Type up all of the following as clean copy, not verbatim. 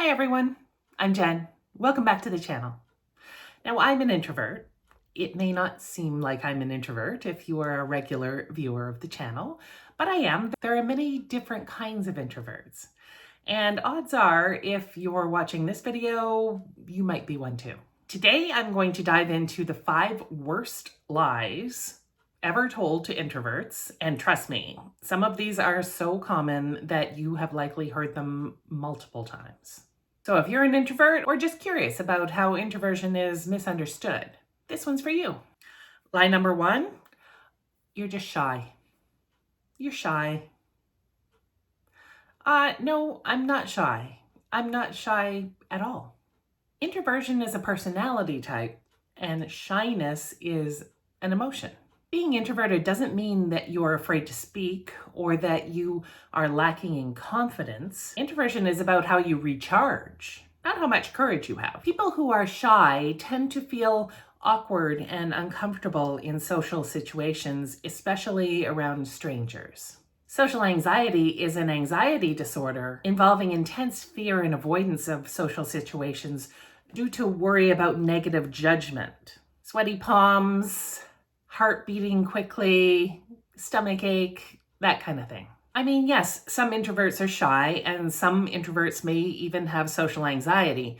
Hi everyone, I'm Jen. Welcome back to the channel. Now I'm an introvert. It may not seem like I'm an introvert if you are a regular viewer of the channel, but I am. There are many different kinds of introverts. And odds are, if you're watching this video, you might be one too. Today I'm going to dive into the 5 worst lies ever told to introverts, and trust me, some of these are so common that you have likely heard them multiple times. So if you're an introvert or just curious about how introversion is misunderstood, this one's for you. Lie number 1, you're just shy. You're shy. No, I'm not shy. I'm not shy at all. Introversion is a personality type, and shyness is an emotion. Being introverted doesn't mean that you're afraid to speak or that you are lacking in confidence. Introversion is about how you recharge, not how much courage you have. People who are shy tend to feel awkward and uncomfortable in social situations, especially around strangers. Social anxiety is an anxiety disorder involving intense fear and avoidance of social situations due to worry about negative judgment. Sweaty palms, heart beating quickly, stomach ache, that kind of thing. I mean, yes, some introverts are shy and some introverts may even have social anxiety,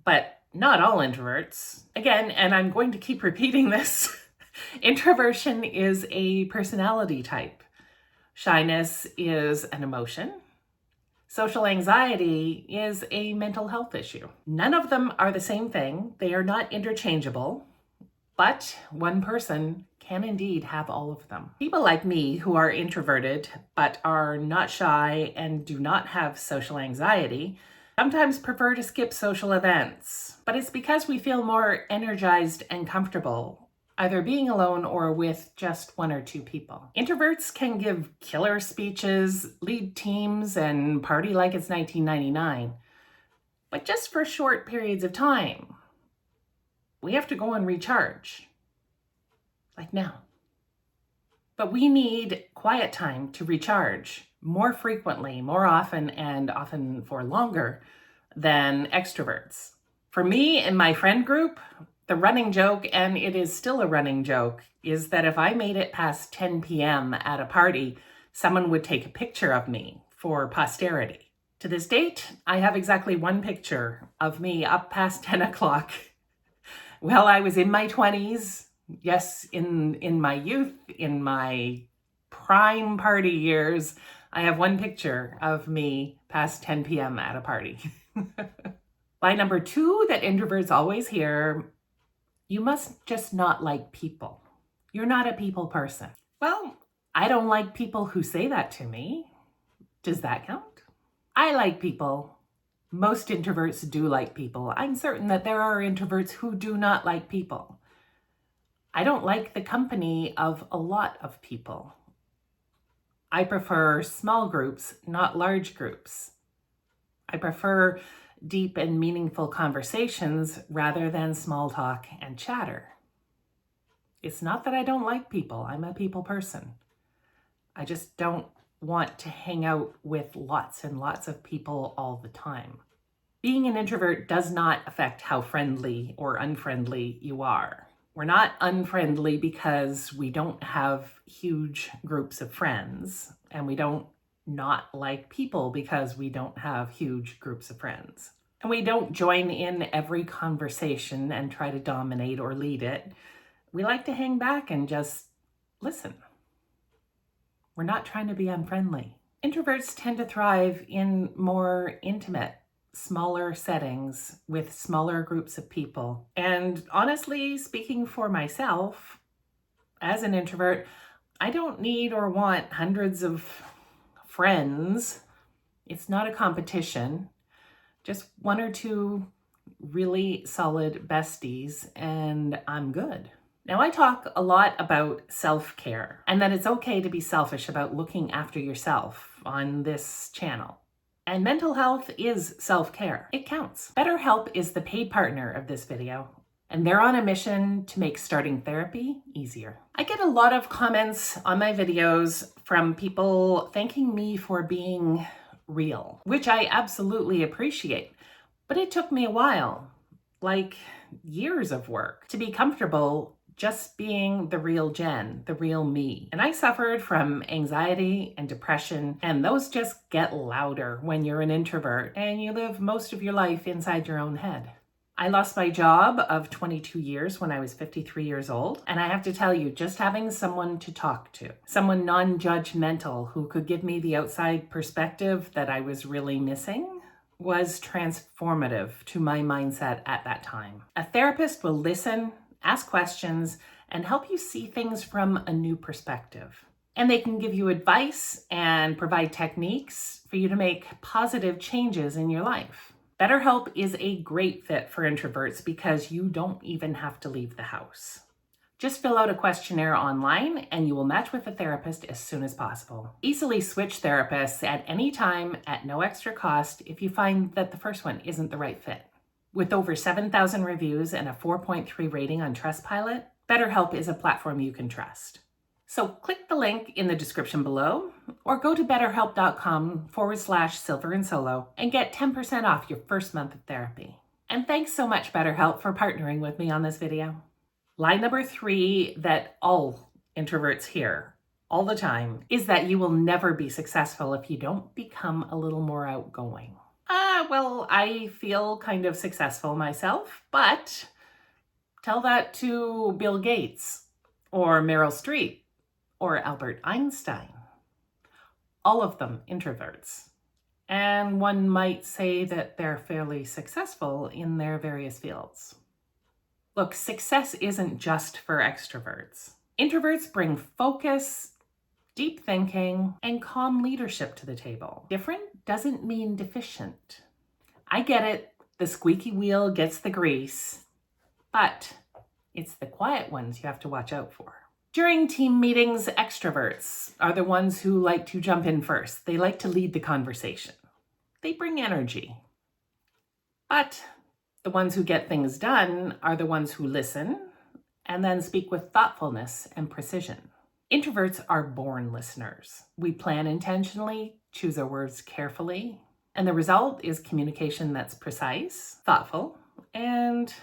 but not all introverts. Again, and I'm going to keep repeating this, introversion is a personality type. Shyness is an emotion. Social anxiety is a mental health issue. None of them are the same thing. They are not interchangeable, but one person can indeed have all of them. People like me who are introverted but are not shy and do not have social anxiety sometimes prefer to skip social events, but it's because we feel more energized and comfortable either being alone or with just 1 or 2 people. Introverts can give killer speeches, lead teams, and party like it's 1999, but just for short periods of time. We have to go and recharge, like now. But we need quiet time to recharge more frequently, more often, and often for longer than extroverts. For me and my friend group, the running joke, and it is still a running joke, is that if I made it past 10 p.m. at a party, someone would take a picture of me for posterity. To this date, I have exactly 1 picture of me up past 10 o'clock. Well, I was in my 20s. Yes, in my youth, in my prime party years, I have 1 picture of me past 10 p.m. at a party. Lie number 2 that introverts always hear, you must just not like people. You're not a people person. Well, I don't like people who say that to me. Does that count? I like people. Most introverts do like people. I'm certain that there are introverts who do not like people. I don't like the company of a lot of people. I prefer small groups, not large groups. I prefer deep and meaningful conversations rather than small talk and chatter. It's not that I don't like people. I'm a people person. I just don't want to hang out with lots and lots of people all the time. Being an introvert does not affect how friendly or unfriendly you are. We're not unfriendly because we don't have huge groups of friends, and we don't not like people because we don't have huge groups of friends. And we don't join in every conversation and try to dominate or lead it. We like to hang back and just listen. We're not trying to be unfriendly. Introverts tend to thrive in more intimate, smaller settings with smaller groups of people. And honestly, speaking for myself, as an introvert, I don't need or want hundreds of friends. It's not a competition. Just 1 or 2 really solid besties, and I'm good. Now, I talk a lot about self-care and that it's okay to be selfish about looking after yourself on this channel. And mental health is self-care. It counts. BetterHelp is the paid partner of this video, and they're on a mission to make starting therapy easier. I get a lot of comments on my videos from people thanking me for being real, which I absolutely appreciate. But it took me a while, like years of work, to be comfortable just being the real Jen, the real me. And I suffered from anxiety and depression, and those just get louder when you're an introvert and you live most of your life inside your own head. I lost my job of 22 years when I was 53 years old, and I have to tell you, just having someone to talk to, someone non-judgmental who could give me the outside perspective that I was really missing, was transformative to my mindset at that time. A therapist will listen, ask questions, and help you see things from a new perspective. And they can give you advice and provide techniques for you to make positive changes in your life. BetterHelp is a great fit for introverts because you don't even have to leave the house. Just fill out a questionnaire online and you will match with a therapist as soon as possible. Easily switch therapists at any time at no extra cost if you find that the first one isn't the right fit. With over 7,000 reviews and a 4.3 rating on Trustpilot, BetterHelp is a platform you can trust. So click the link in the description below or go to betterhelp.com/silverandsolo and get 10% off your first month of therapy. And thanks so much, BetterHelp, for partnering with me on this video. Line number 3 that all introverts hear all the time is that you will never be successful if you don't become a little more outgoing. Well, I feel kind of successful myself, but tell that to Bill Gates or Meryl Streep or Albert Einstein. All of them introverts. And one might say that they're fairly successful in their various fields. Look, success isn't just for extroverts. Introverts bring focus, deep thinking, and calm leadership to the table. Different doesn't mean deficient. I get it, the squeaky wheel gets the grease, but it's the quiet ones you have to watch out for. During team meetings, extroverts are the ones who like to jump in first. They like to lead the conversation. They bring energy. But the ones who get things done are the ones who listen and then speak with thoughtfulness and precision. Introverts are born listeners. We plan intentionally, choose our words carefully, and the result is communication that's precise, thoughtful, and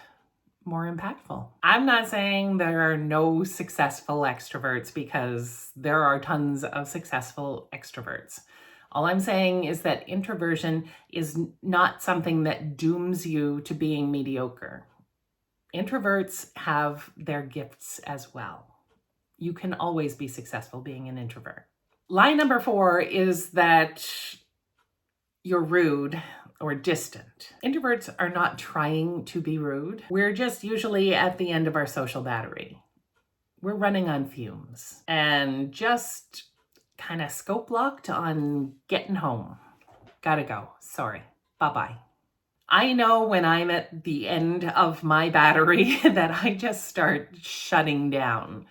more impactful. I'm not saying there are no successful extroverts because there are tons of successful extroverts. All I'm saying is that introversion is not something that dooms you to being mediocre. Introverts have their gifts as well. You can always be successful being an introvert. Line number 4 is that you're rude or distant. Introverts are not trying to be rude. We're just usually at the end of our social battery. We're running on fumes and just kind of scope locked on getting home. Gotta go. Sorry. Bye-bye. I know when I'm at the end of my battery that I just start shutting down.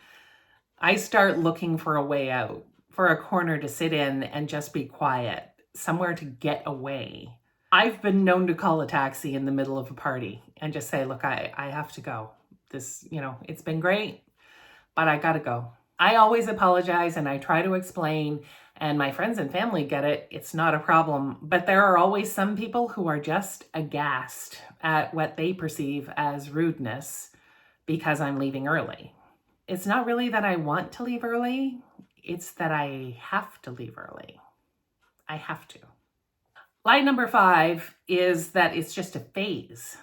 I start looking for a way out, for a corner to sit in and just be quiet, somewhere to get away. I've been known to call a taxi in the middle of a party and just say, look, I have to go. This, it's been great, but I gotta go. I always apologize and I try to explain, and my friends and family get it. It's not a problem, but there are always some people who are just aghast at what they perceive as rudeness because I'm leaving early. It's not really that I want to leave early. It's that I have to leave early. I have to. Line number 5 is that it's just a phase.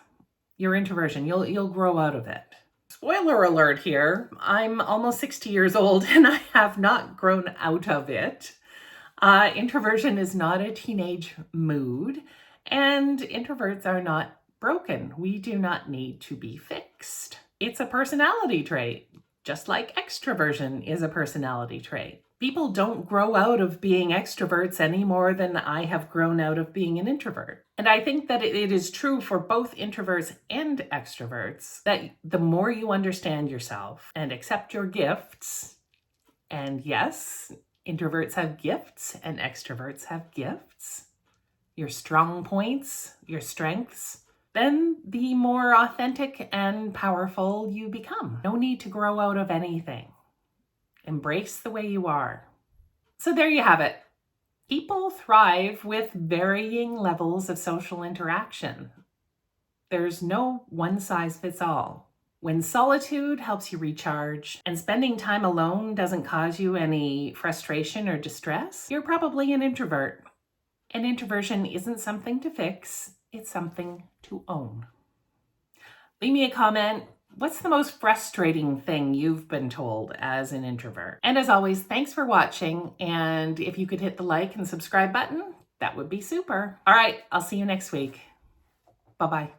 Your introversion, you'll grow out of it. Spoiler alert here, I'm almost 60 years old and I have not grown out of it. Introversion is not a teenage mood, and introverts are not broken. We do not need to be fixed. It's a personality trait, just like extroversion is a personality trait. People don't grow out of being extroverts any more than I have grown out of being an introvert. And I think that it is true for both introverts and extroverts that the more you understand yourself and accept your gifts, and yes, introverts have gifts and extroverts have gifts, your strong points, your strengths, then the more authentic and powerful you become. No need to grow out of anything. Embrace the way you are. So there you have it. People thrive with varying levels of social interaction. There's no one size fits all. When solitude helps you recharge and spending time alone doesn't cause you any frustration or distress, you're probably an introvert. And introversion isn't something to fix, it's something to own. Leave me a comment. What's the most frustrating thing you've been told as an introvert? And as always, thanks for watching. And if you could hit the like and subscribe button, that would be super. All right, I'll see you next week. Bye-bye.